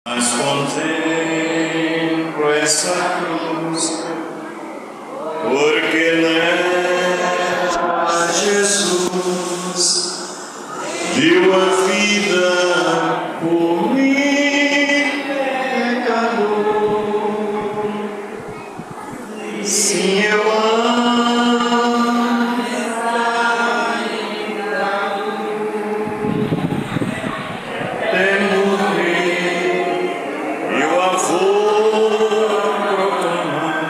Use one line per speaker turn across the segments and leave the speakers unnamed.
Mas contemplo essa cruz, porque nela Jesus deu a vida por mim, pecador. Sim, eu amo até morrer, eu a vou proclamar.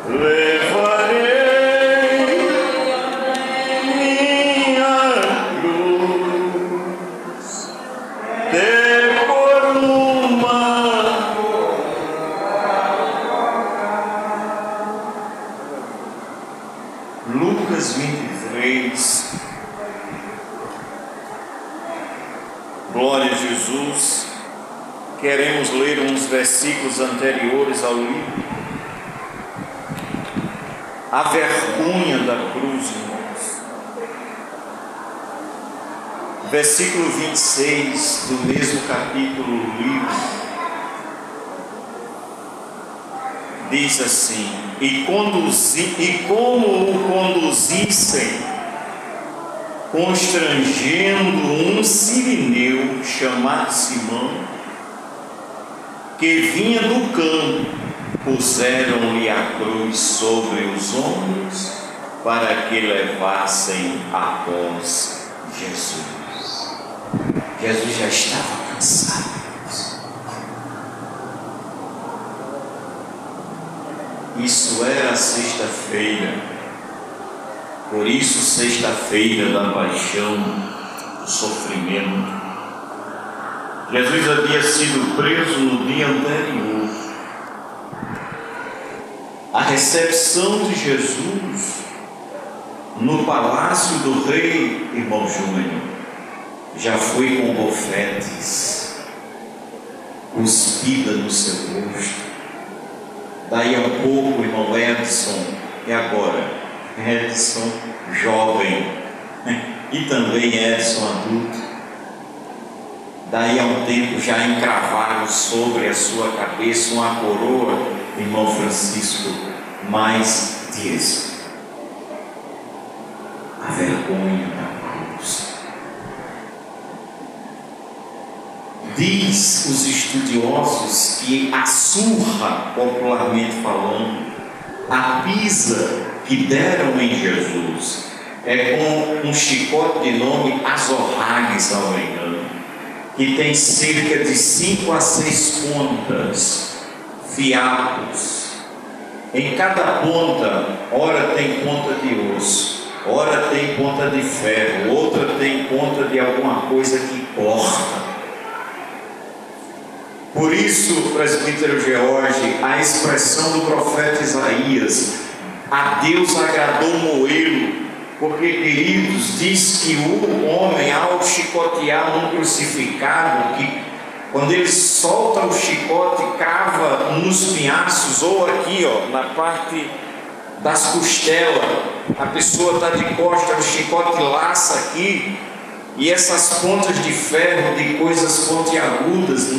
Levarei minha cruz, por uma Lucas 23. Glória a Jesus. Queremos ler uns versículos anteriores ao livro. A vergonha da cruz, irmãos. Versículo 26 do mesmo capítulo do livro diz assim: e como o conduzissem, constrangendo um sirineu chamado Simão, que vinha do campo, puseram-lhe a cruz sobre os ombros, para que levassem após Jesus. Jesus já estava cansado. Isso era sexta-feira, por isso sexta-feira da paixão, do sofrimento. Jesus havia sido preso no dia anterior. A recepção de Jesus no palácio do rei, irmão Júnior, já foi com bofetes, cuspida no seu rosto. Daí a pouco, irmão Edson, e agora? Edson jovem e também Edson adulto. Daí a um tempo já encravaram sobre a sua cabeça uma coroa, irmão Francisco, mais disso. A vergonha da cruz. Diz os estudiosos que a surra, popularmente falando, a pisa que deram em Jesus é com um chicote de nome azorrague, se não me engano, que tem cerca de 5 a 6 pontas, fiapos. Em cada ponta, ora tem ponta de osso, ora tem ponta de ferro, outra tem ponta de alguma coisa que corta. Por isso, presbítero George, a expressão do profeta Isaías, a Deus agradou moê-lo, porque, queridos, diz que o homem, ao chicotear um crucificado, que quando ele solta o chicote, cava nos pinhaços, ou aqui, ó, na parte das costelas, a pessoa está de costas, o chicote laça aqui, e essas pontas de ferro, de coisas pontiagudas,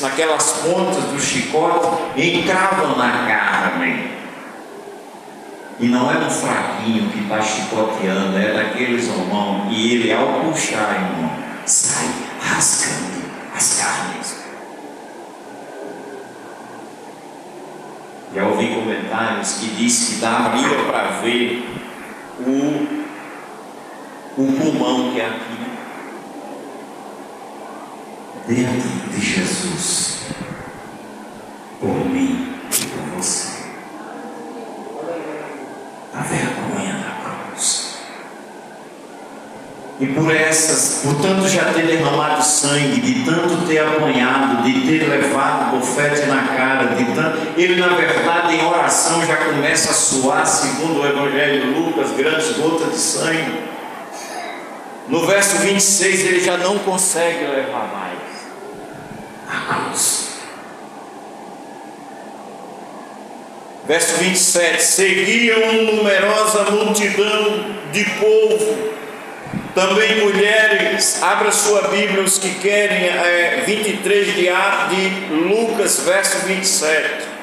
naquelas pontas do chicote, encravam na carne. E não é um fraquinho que está chicoteando, é daqueles, irmão, e ele, ao puxar, irmão, sai rasgando as carnes. Já ouvi comentários que diz que daria para ver o pulmão que é aqui dentro de Jesus, por mim e por você. A vergonha da cruz. E por tanto já ter derramado sangue, de tanto ter apanhado, de ter levado bofete na cara, ele na verdade em oração já começa a suar, segundo o Evangelho de Lucas, grandes gotas de sangue. No verso 26 ele já não consegue levar mais a cruz. Verso 27, seguiam numerosa multidão de povo Também mulheres, abra sua Bíblia, os que querem, 23 de Lucas, verso 27.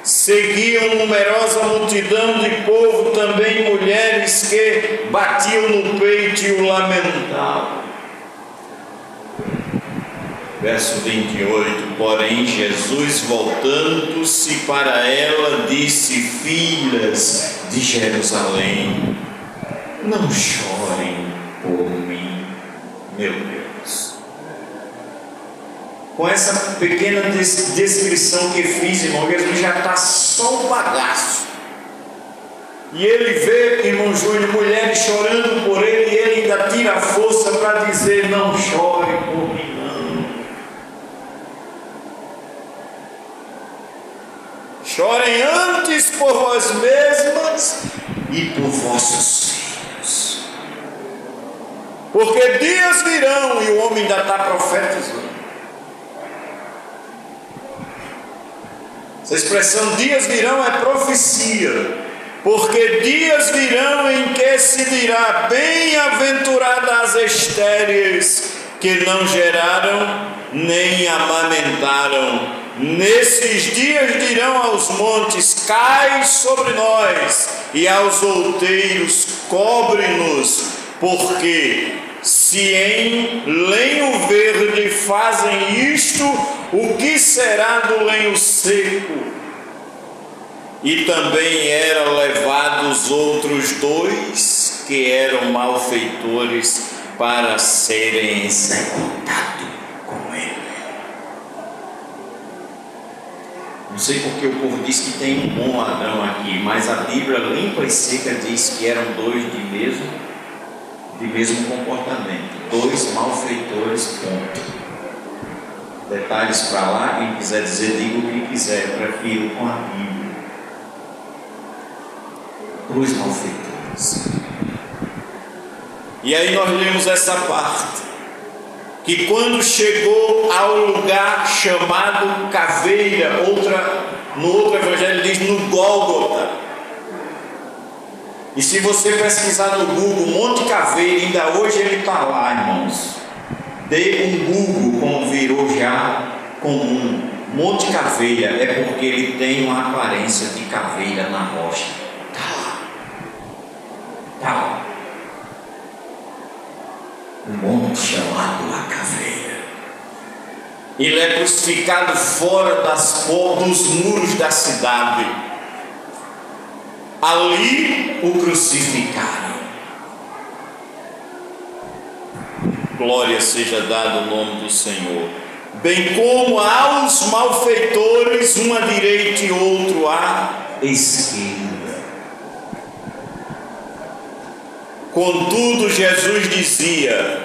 Seguiam numerosa multidão de povo, também mulheres que batiam no peito e o lamentavam. Verso 28, porém Jesus, voltando-se para ela, disse: filhas de Jerusalém, não chorem por mim, meu Deus. Com essa pequena descrição que fiz, irmão, Jesus já está só um bagaço. E ele vê, irmão Júlio, mulheres chorando por ele, e ele ainda tira a força para dizer: não chore por mim, não. Chorem antes por vós mesmas e por vossos filhos. Porque dias virão, e o homem ainda está profetizando. Essa expressão dias virão é profecia. Porque dias virão em que se dirá: bem-aventuradas as estéreis que não geraram nem amamentaram. Nesses dias dirão aos montes: cai sobre nós, e aos outeiros: cobre-nos. Porque se em lenho verde fazem isto, o que será do lenho seco? E também eram levados outros dois que eram malfeitores para serem executados com ele. Não sei porque o povo diz que tem um bom ladrão aqui, mas a Bíblia limpa e seca diz que eram dois de mesmo comportamento, dois malfeitores, ponto. Detalhes para lá, quem quiser dizer, diga o que quiser, eu prefiro com a Bíblia. Dois malfeitores. E aí nós lemos essa parte, que quando chegou ao lugar chamado Caveira, no outro evangelho diz no Gólgota. E se você pesquisar no Google Monte Caveira, ainda hoje ele está lá, irmãos. Dê um Google, como virou já comum. Monte Caveira é porque ele tem uma aparência de caveira na rocha. Está lá. Um monte chamado a Caveira. Ele é crucificado fora dos muros da cidade. Ali o crucificaram. Glória seja dada ao nome do Senhor. Bem como aos malfeitores, um à direita e outro à esquerda. Contudo, Jesus dizia: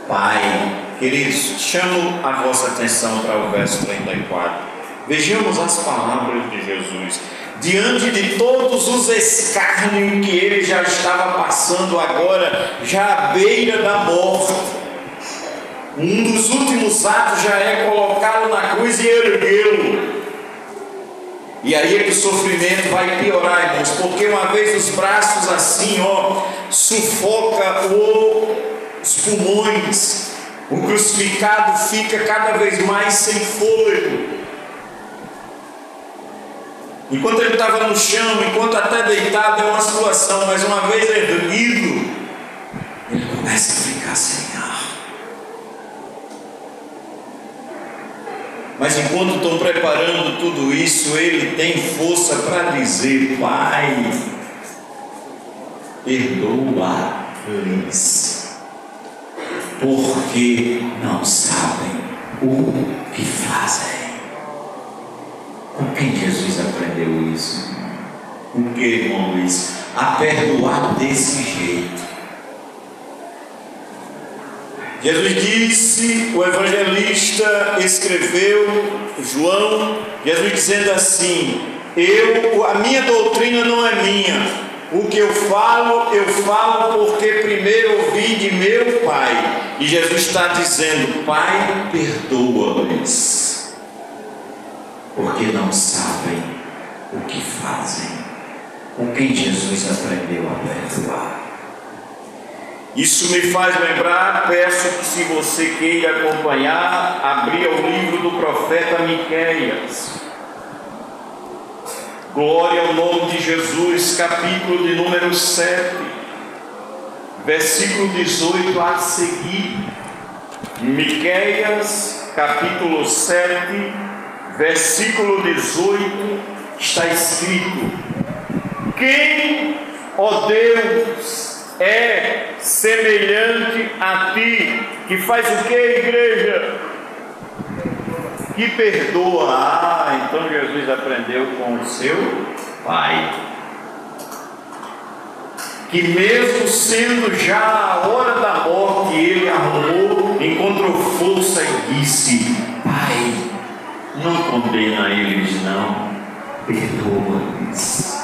Pai, queridos, chamo a vossa atenção para o verso 34. Vejamos as palavras de Jesus. Diante de todos os escárnios que ele já estava passando agora, já à beira da morte, um dos últimos atos já é colocá-lo na cruz e erguê-lo. E aí é que o sofrimento vai piorar, irmãos, porque uma vez os braços assim, sufoca os pulmões, o crucificado fica cada vez mais sem fôlego. Enquanto ele estava no chão, enquanto até deitado é uma situação, mas uma vez erguido, ele começa a ficar sem ar. Mas enquanto estão preparando tudo isso, ele tem força para dizer: Pai, perdoa-lhes, porque não sabem o que fazem. Com quem Jesus aprendeu isso? Com que, irmão Luiz? A perdoar desse jeito. Jesus disse, o evangelista escreveu, João, Jesus dizendo assim: a minha doutrina não é minha. O que eu falo porque primeiro ouvi de meu Pai. E Jesus está dizendo: Pai, perdoa-lhes, porque não sabem o que fazem. Com quem Jesus aprendeu a perdoar? Isso me faz lembrar, peço que se você queira acompanhar, abrir o livro do profeta Miqueias. Glória ao nome de Jesus, capítulo de número 7, versículo 18 a seguir. Miqueias, capítulo 7, versículo 18, está escrito: quem, ó Deus, é semelhante a ti, que faz o que, igreja? Que perdoa. Então Jesus aprendeu com o seu Pai, que mesmo sendo já a hora da morte, ele arrumou, encontrou força e disse: Pai, não condena eles não, perdoa-lhes,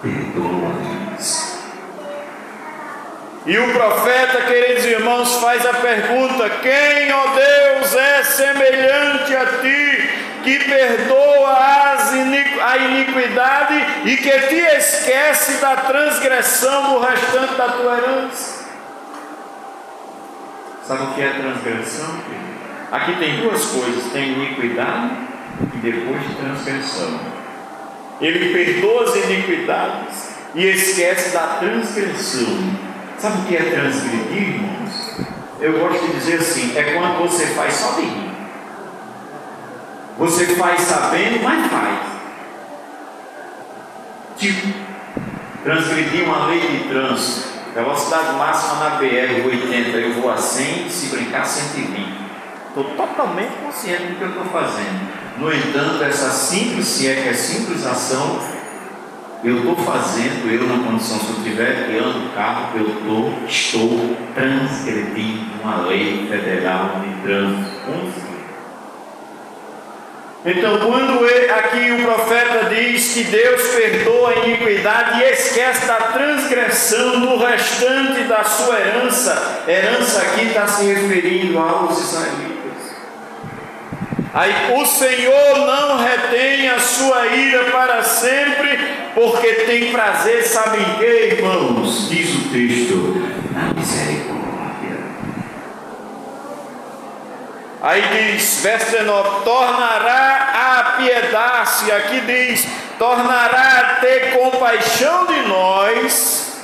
perdoa-lhes. E o profeta, queridos irmãos, faz a pergunta: quem, ó Deus, é semelhante a ti, que perdoa a iniquidade e que te esquece da transgressão do restante da tua herança? Sabe o que é transgressão? Aqui tem duas coisas: tem iniquidade e depois transgressão. Ele perdoa as iniquidades e esquece da transgressão. Sabe o que é transgredir, irmãos? Eu gosto de dizer assim: é quando você faz só de rir. Você faz sabendo, mas faz. Tipo, transgredir uma lei de trânsito. Velocidade máxima na BR-80, eu vou a 100, se brincar 120. Estou totalmente consciente do que eu estou fazendo. No entanto, essa simples, se é que é simples ação, eu estou fazendo, eu na condição, se eu estiver guiando o carro, estou transgredindo uma lei federal de trânsito. Então, quando aqui o profeta diz que Deus perdoa a iniquidade e esquece da transgressão do restante da sua herança, herança aqui está se referindo aos israelitas. Aí, o Senhor não retém a sua ira para sempre, porque tem prazer, sabem em que, irmãos? Diz o texto: na misericórdia. Aí diz, verso 19: tornará a apiedar-se, aqui diz, tornará a ter compaixão de nós,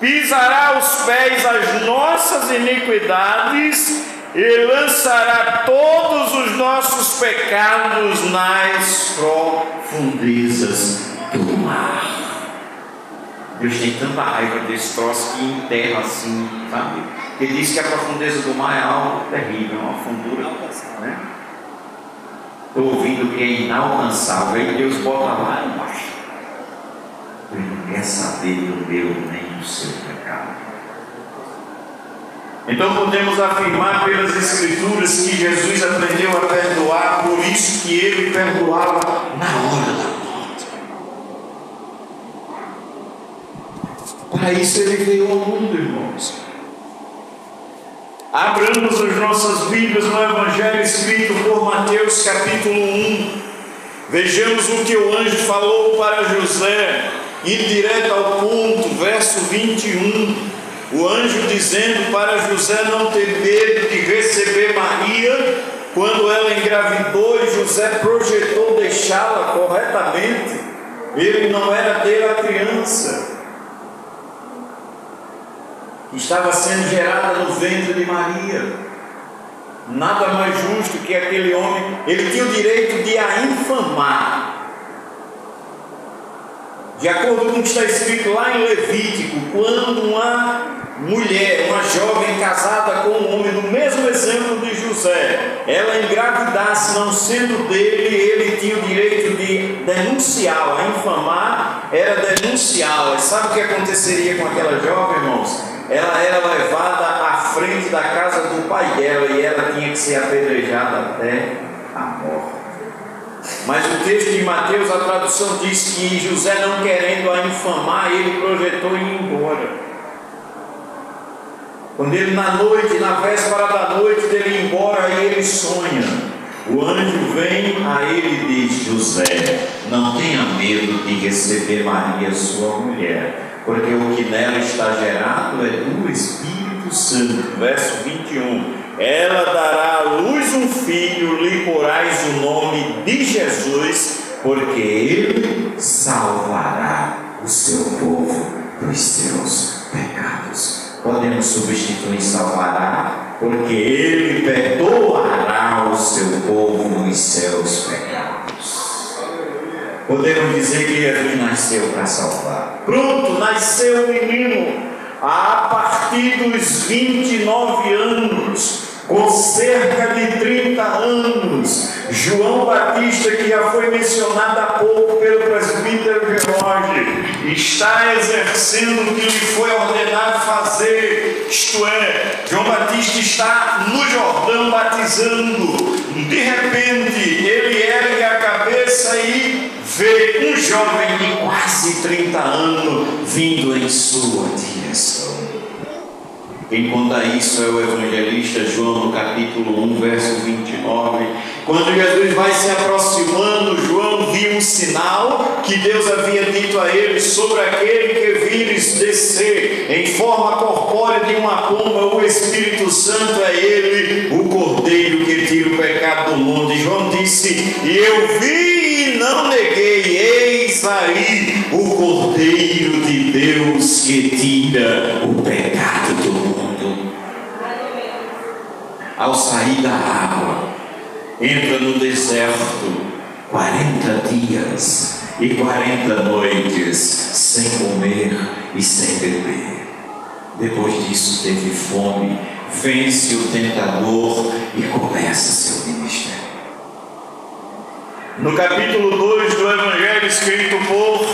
pisará os pés as nossas iniquidades e lançará todos os nossos pecados nas profundezas do mar. Deus tem tanta raiva desse troço que enterra assim, sabe? Ele diz que a profundeza do mar é algo terrível, uma fundura, né? Estou ouvindo que é inalcançável. Aí Deus bota lá embaixo. Ele não quer saber do meu nem do seu pecado. Então podemos afirmar pelas Escrituras que Jesus aprendeu a perdoar, por isso que ele perdoava na hora da morte. Para isso ele veio ao mundo, irmãos. Abramos as nossas Bíblias no Evangelho escrito por Mateus capítulo 1. Vejamos o que o anjo falou para José, indo direto ao ponto, verso 21. O anjo dizendo para José não ter medo de receber Maria, quando ela engravidou e José projetou deixá-la corretamente. Ele não era dele a criança que estava sendo gerada no ventre de Maria. Nada mais justo que aquele homem, ele tinha o direito de a infamar. De acordo com o que está escrito lá em Levítico, quando uma mulher, uma jovem casada com um homem, no mesmo exemplo de José, ela engravidasse não sendo dele, ele tinha o direito de denunciá-la. A infamar era denunciá-la. Sabe o que aconteceria com aquela jovem, irmãos? Ela era levada à frente da casa do pai dela e ela tinha que ser apedrejada até a morte. Mas o texto de Mateus, a tradução diz que José, não querendo a infamar, ele projetou ir embora. Quando ele na noite, na véspera da noite dele ir embora, aí ele sonha. O anjo vem a ele e diz: José, não tenha medo de receber Maria, sua mulher, porque o que nela está gerado é do Espírito Santo. Verso 21. Ela dará à luz um filho, lhe porás o nome de Jesus, porque ele salvará o seu povo dos seus pecados. Podemos substituir salvará, porque ele perdoará o seu povo dos seus pecados. Podemos dizer que Jesus nasceu para salvar. Pronto, nasceu o menino. A partir dos 29 anos, com cerca de 30 anos, João Batista, que já foi mencionado há pouco pelo presbítero George, está exercendo o que lhe foi ordenado fazer, isto é, João Batista está no Jordão batizando. De repente, ele ergue a cabeça e vê um jovem de quase 30 anos vindo em sua direção. Quem conta isso é o evangelista João, no capítulo 1, verso 29. Quando Jesus vai se aproximando, João viu um sinal que Deus havia dito a ele sobre aquele que vires descer em forma corpórea de uma pomba. O Espírito Santo é ele, o Cordeiro que tira o pecado do mundo. E João disse: e eu vi e não neguei, eis aí o Cordeiro de Deus que tira o pecado do mundo. Ao sair da água, entra no deserto 40 dias e 40 noites sem comer e sem beber. Depois disso teve fome, vence o tentador e começa seu ministério. No capítulo 2 do Evangelho escrito por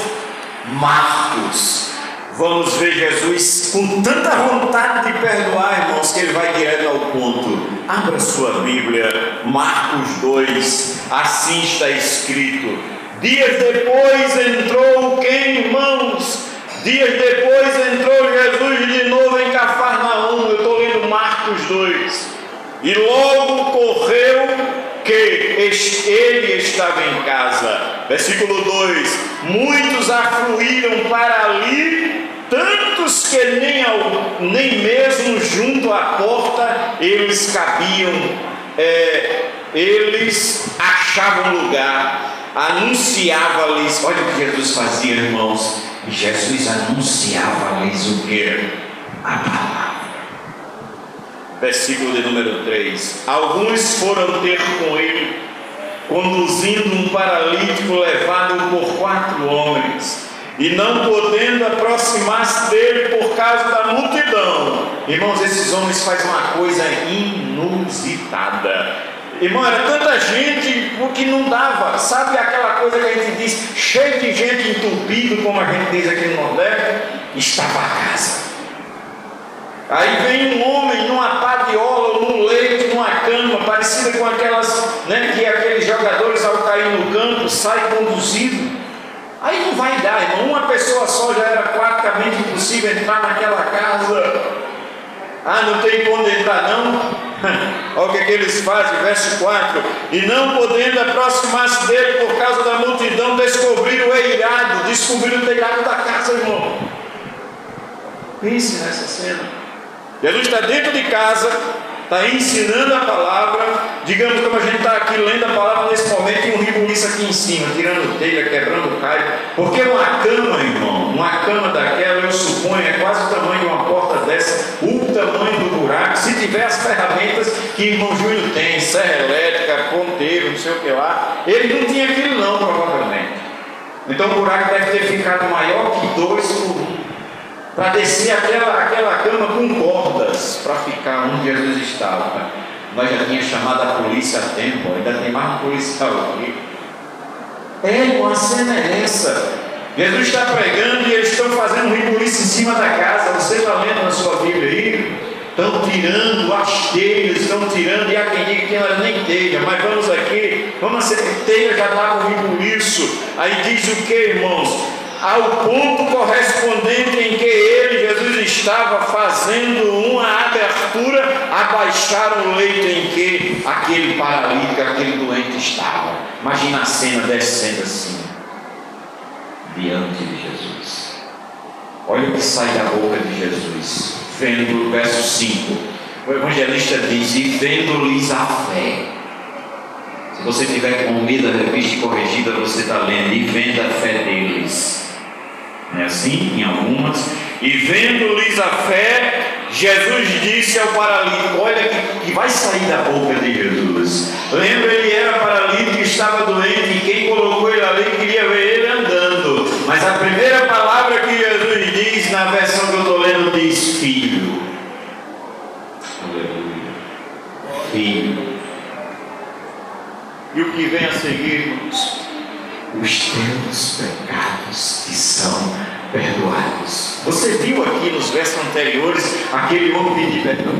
Marcos, vamos ver Jesus com tanta vontade de perdoar, irmãos, que ele vai direto ao ponto. Abra sua Bíblia, Marcos 2, assim está escrito: dias depois entrou quem, irmãos? Dias depois entrou Jesus de novo em Cafarnaum. Eu estou lendo Marcos 2. E logo correu que ele estava em casa. Versículo 2: muitos afluíram para ali, tantos que nem mesmo junto à porta eles cabiam, eles achavam lugar. Anunciava-lhes, olha o que Jesus fazia, irmãos. Jesus anunciava-lhes o que? A palavra. Versículo de número 3: alguns foram ter com ele, conduzindo um paralítico levado por 4 homens, e não podendo aproximar-se dele por causa da multidão. Irmãos, esses homens fazem uma coisa inusitada. Irmão, era tanta gente que não dava. Sabe aquela coisa que a gente diz, cheio de gente entupido, como a gente diz aqui no Nordeste? Estava a casa. Aí vem um homem numa padiola, num leito, numa cama, parecida com aquelas, né, que aqueles jogadores ao cair no campo saem conduzido. Aí não vai dar, irmão. Uma pessoa só já era praticamente impossível entrar naquela casa. Ah, não tem como entrar não? Olha o que eles fazem, verso 4: e não podendo aproximar-se dele por causa da multidão, descobriram o eirado, descobriram o telhado da casa, irmão. Pense nessa cena. Jesus está dentro de casa, está ensinando a palavra, digamos como a gente está aqui lendo a palavra nesse momento, e um ribuliço aqui em cima, tirando telha, quebrando calho, porque uma cama, irmão, uma cama daquela, eu suponho, é quase o tamanho de uma porta dessa, o tamanho do buraco, se tiver as ferramentas que irmão Júlio tem, serra elétrica, ponteiro, não sei o que lá, ele não tinha aquilo não, provavelmente. Então o buraco deve ter ficado maior que 2 por 1. Para descer aquela cama com cordas, para ficar onde Jesus estava. Nós já tínhamos chamado a polícia a tempo, ainda tem mais um policial aqui. A cena é essa. Jesus está pregando e eles estão fazendo um ribuliço em cima da casa. Você está lendo na sua Bíblia aí? Estão tirando as telhas, estão tirando, e há quem diga que não era nem telha, mas vamos aqui, vamos ser telha, já dá um ribuliço. Aí diz o que, irmãos? ao ponto correspondente em que ele, Jesus, estava fazendo uma abertura, abaixaram o leito em que aquele paralítico, aquele doente estava. Imagina a cena descendo assim, diante de Jesus. Olha o que sai da boca de Jesus, vendo o verso 5. O evangelista diz: e vendo-lhes a fé. Se você tiver com medo da revista corrigida, você está lendo: e vendo a fé deles. Não é assim? Em algumas. E vendo-lhes a fé, Jesus disse ao paralítico: olha que vai sair da boca de Jesus. Lembra, ele era paralítico, estava doente, e quem colocou ele ali queria ver ele andando. Mas a primeira palavra que Jesus diz, na versão que eu estou lendo, diz: filho. Aleluia. Filho. E o que vem a seguir, irmãos? Os teus pecados te são perdoados. Você viu aqui nos versos anteriores aquele homem pedir perdão?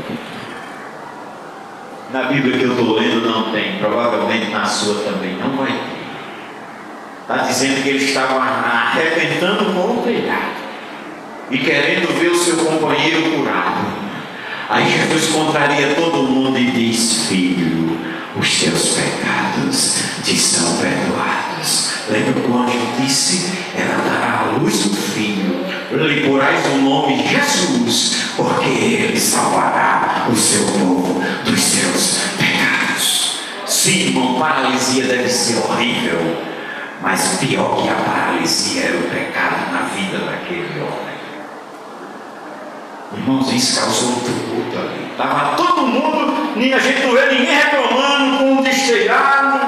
Na Bíblia que eu estou lendo não tem, provavelmente na sua também não vai ter. Está dizendo que ele estava arrebentando com o telhado e querendo ver o seu companheiro curado. Aí Jesus contraria todo mundo e diz: filho, os teus pecados te são perdoados. Lembra que o anjo disse: ela dará à luz do filho, lhe porás o nome Jesus, porque ele salvará o seu povo dos seus pecados. Sim, irmão, paralisia deve ser horrível, mas pior que a paralisia era o pecado na vida daquele homem. Irmãos, isso causou tumulto ali. Estava todo mundo, a gente não vê ninguém reclamando com o destelhado,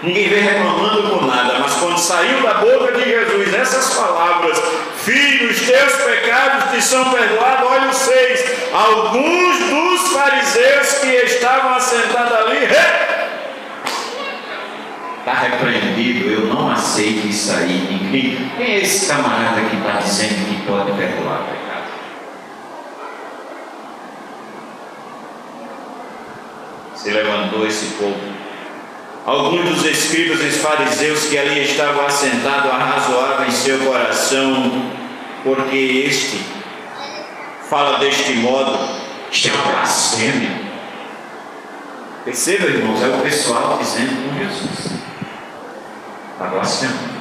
ninguém vê reclamando com nada. Mas quando saiu da boca de Jesus essas palavras: filho, os teus pecados te são perdoados. Olha o 6. Alguns dos fariseus que estavam assentados ali: está repreendido, eu não aceito isso aí. Ninguém. Quem é esse camarada que está dizendo que pode perdoar o pecado? Se levantou esse povo. Alguns dos escribas e fariseus que ali estavam assentados arrazoavam em seu coração, porque este fala deste modo. Isto é uma blasfêmia. Perceba, irmãos, é o pessoal dizendo com Jesus: está blasfemando.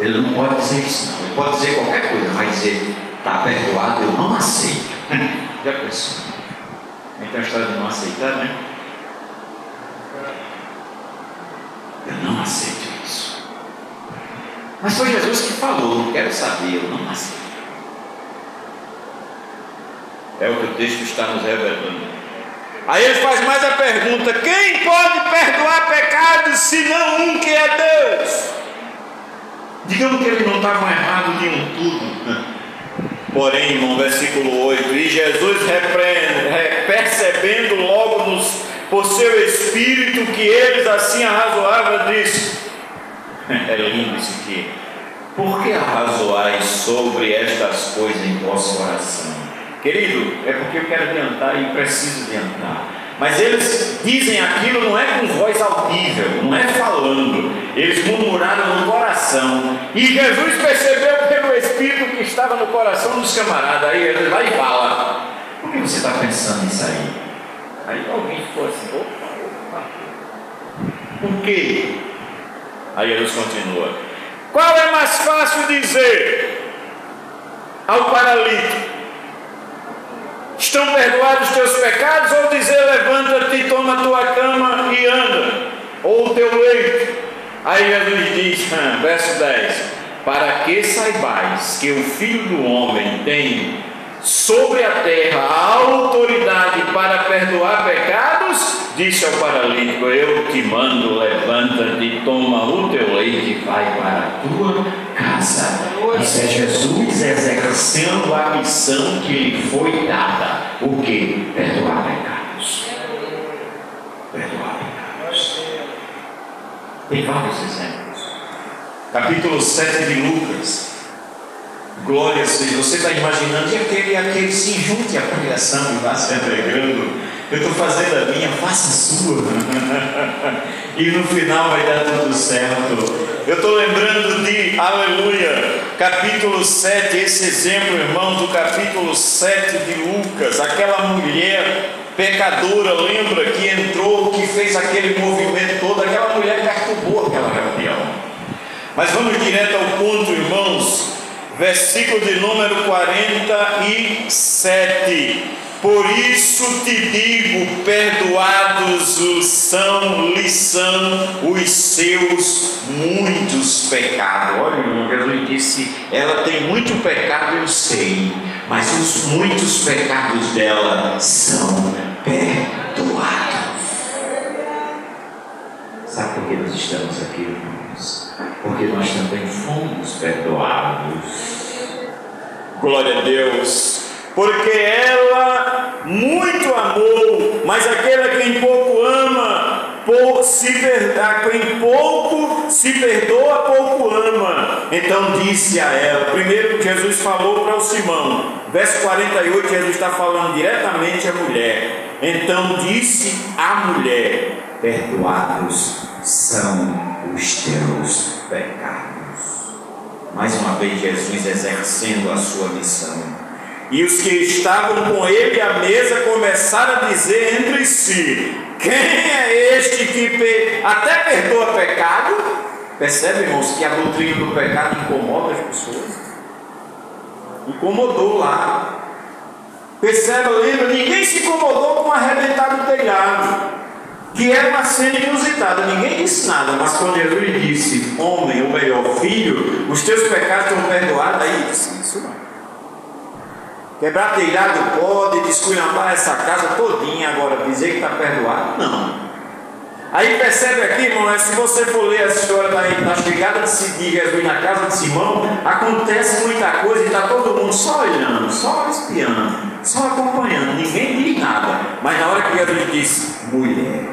Ele não pode dizer isso, não. Ele pode dizer qualquer coisa, mas dizer está perdoado, eu não aceito. Já pensou? Então a história de não aceitar, né? Eu não aceito isso. Mas foi Jesus que falou: não quero saber, eu não aceito. É o que o texto está nos revelando. Aí ele faz mais a pergunta: quem pode perdoar pecados senão um que é Deus? Digamos que eles não estavam errados de um tudo. Porém, irmão, versículo 8: e Jesus percebendo logo por seu espírito que eles assim arrazoavam, disse: é lindo isso aqui. Por que arrazoais sobre estas coisas em vosso coração? Querido, é porque eu quero adiantar e preciso adiantar. Mas eles dizem aquilo não é com voz audível, não é falando. Eles murmuraram no coração. E Jesus percebeu pelo Espírito que estava no coração dos camaradas. Aí ele vai e fala: por que você está pensando nisso aí? Aí alguém ficou assim: opa. Por quê? Aí Jesus continua: qual é mais fácil dizer ao paralítico: estão perdoados os teus pecados, ou dizer: levanta-te, toma a tua cama e anda, ou o teu leito? Aí Jesus diz, verso 10: para que saibais que o Filho do Homem tem sobre a terra a autoridade para perdoar pecados, disse ao paralítico: eu te mando, levanta-te, toma o teu leito e vai para a tua casa. Isso é Jesus exercendo a missão que lhe foi dada. O que? Perdoar pecados. Perdoar pecados. Tem vários exemplos. Capítulo 7 de Lucas. Glória a Deus. Você está imaginando, e aquele se junte à pregação e vá se alegrando. Eu estou fazendo a minha, faça a sua. e no final vai dar tudo certo. Eu estou lembrando de, aleluia, capítulo 7, esse exemplo, irmão, do capítulo 7 de Lucas, aquela mulher pecadora, lembra, que entrou, que fez aquele movimento todo, aquela mulher perturbou aquela reunião. Mas vamos direto ao ponto, irmãos, versículo de número 47. Por isso te digo, perdoados lhes são os seus muitos pecados. Olha, irmão, Jesus disse, ela tem muito pecado, eu sei, mas os muitos pecados dela são perdoados. Sabe por que nós estamos aqui, irmãos? Porque nós também fomos perdoados. Glória a Deus. Porque ela muito amou, mas aquele a quem pouco ama, quem pouco se perdoa, pouco ama. Então disse a ela, primeiro Jesus falou para o Simão, verso 48, Jesus está falando diretamente à mulher. Então disse a mulher, perdoados são os teus pecados. Mais uma vez Jesus exercendo a sua missão. E os que estavam com ele à mesa começaram a dizer entre si, quem é este que até perdoa pecado? Percebe, irmãos, que a doutrina do pecado incomoda as pessoas? Incomodou lá. Percebe, lembra, ninguém se incomodou com arrebentar o telhado, que era uma cena inusitada, ninguém disse nada, mas quando Jesus disse, homem, ou melhor, filho, os teus pecados estão perdoados, aí disse, isso não. Quebrar telhado pode, desculhambar essa casa todinha, agora dizer que está perdoado, não. Aí percebe aqui, irmão, se você for ler a história da chegada de Jesus na casa de Simão, acontece muita coisa e está todo mundo só olhando, só espiando, só acompanhando, ninguém diz nada. Mas na hora que Jesus disse, mulher,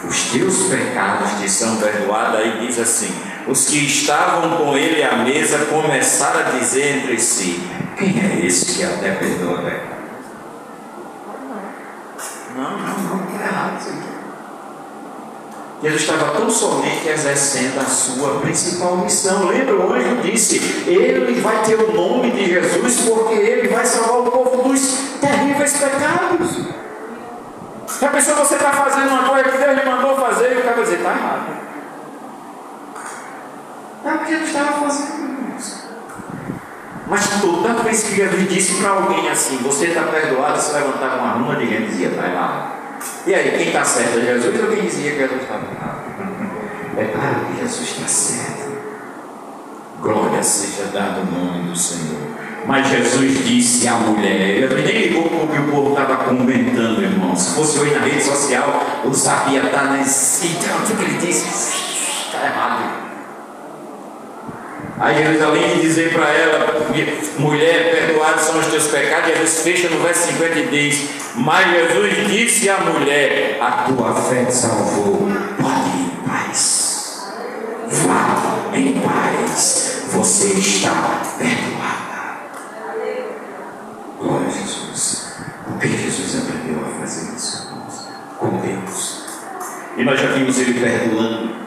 os teus pecados te são perdoados, aí diz assim, os que estavam com ele à mesa começaram a dizer entre si, quem é esse que até perdoa pecado? Não, está errado isso aqui. Jesus estava tão somente exercendo a sua principal missão. Lembra, o anjo disse, ele vai ter o nome de Jesus porque ele vai salvar o povo dos terríveis pecados. Se a pessoa, você está fazendo uma coisa que Deus lhe mandou fazer, e o cara vai dizer, está errado. É o que ele estava fazendo isso. Mas toda vez que Jesus disse para alguém assim, você está perdoado, se levantar com uma ruma de gente, dizia, está errado. E aí, quem está certo é Jesus ou quem dizia que Jesus estava errado? É claro que Jesus está certo. Glória seja dada o nome do Senhor. Mas Jesus disse à mulher, eu nem ligou porque o povo estava comentando, irmão. Se fosse hoje na rede social, o Zap ia estar nesse. Então, o que ele disse? Está errado. Aí Jesus, além de dizer para ela, mulher, perdoados são os teus pecados, Jesus fecha no verso 50 e diz, mas Jesus disse à mulher, a tua fé te salvou, pode ir em paz, vá em paz, você está perdoada. Glória a Jesus. Por que Jesus aprendeu a fazer isso, irmãos? Com Deus. E nós já vimos ele perdoando.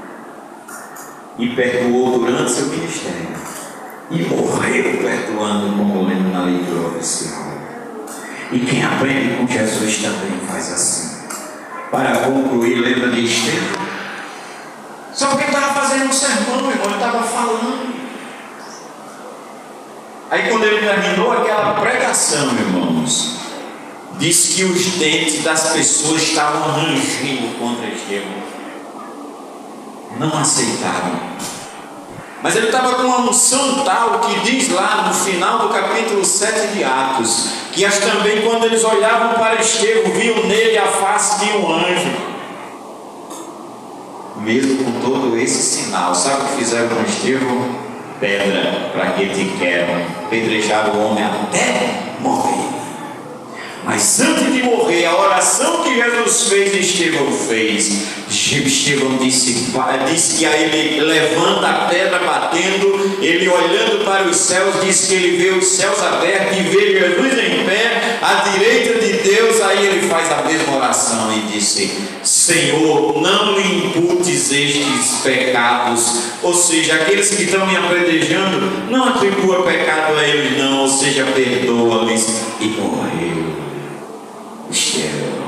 E perdoou durante seu ministério. E morreu perdoando, como lendo na leitura oficial. E quem aprende com Jesus também faz assim. Para concluir, lembra de Estevão? Só que ele estava fazendo um sermão, irmão, ele estava falando. Aí quando ele terminou aquela pregação, irmãos, disse que os dentes das pessoas estavam rangindo contra Estevão. Não aceitaram. Mas ele estava com uma unção tal que diz lá no final do capítulo 7 de Atos, que as também quando eles olhavam para Estevão, viam nele a face de um anjo. Mesmo com todo esse sinal, sabe o que fizeram com Estevão? Pedra, para que te querem, pedrejaram o homem até morrer. Mas antes de morrer, a oração que Jesus fez, Estevão fez. Estevão disse que a ele levanta a pedra batendo, ele olhando para os céus, disse que ele vê os céus abertos e vê Jesus em pé, à direita de Deus. Aí ele faz a mesma oração e disse, Senhor, não lhe imputes estes pecados. Ou seja, aqueles que estão me apedrejando, não atribua pecado a eles não, ou seja, perdoa-lhes. E morreu Estevão.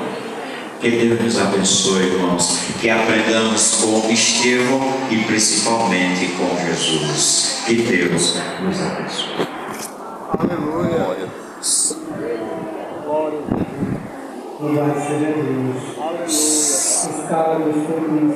Que Deus nos abençoe, irmãos, que aprendamos com Estevão e principalmente com Jesus. Que Deus nos abençoe.
Aleluia. Glória a Deus.
Louvado seja Deus.
Aleluia.
Escala do fogo.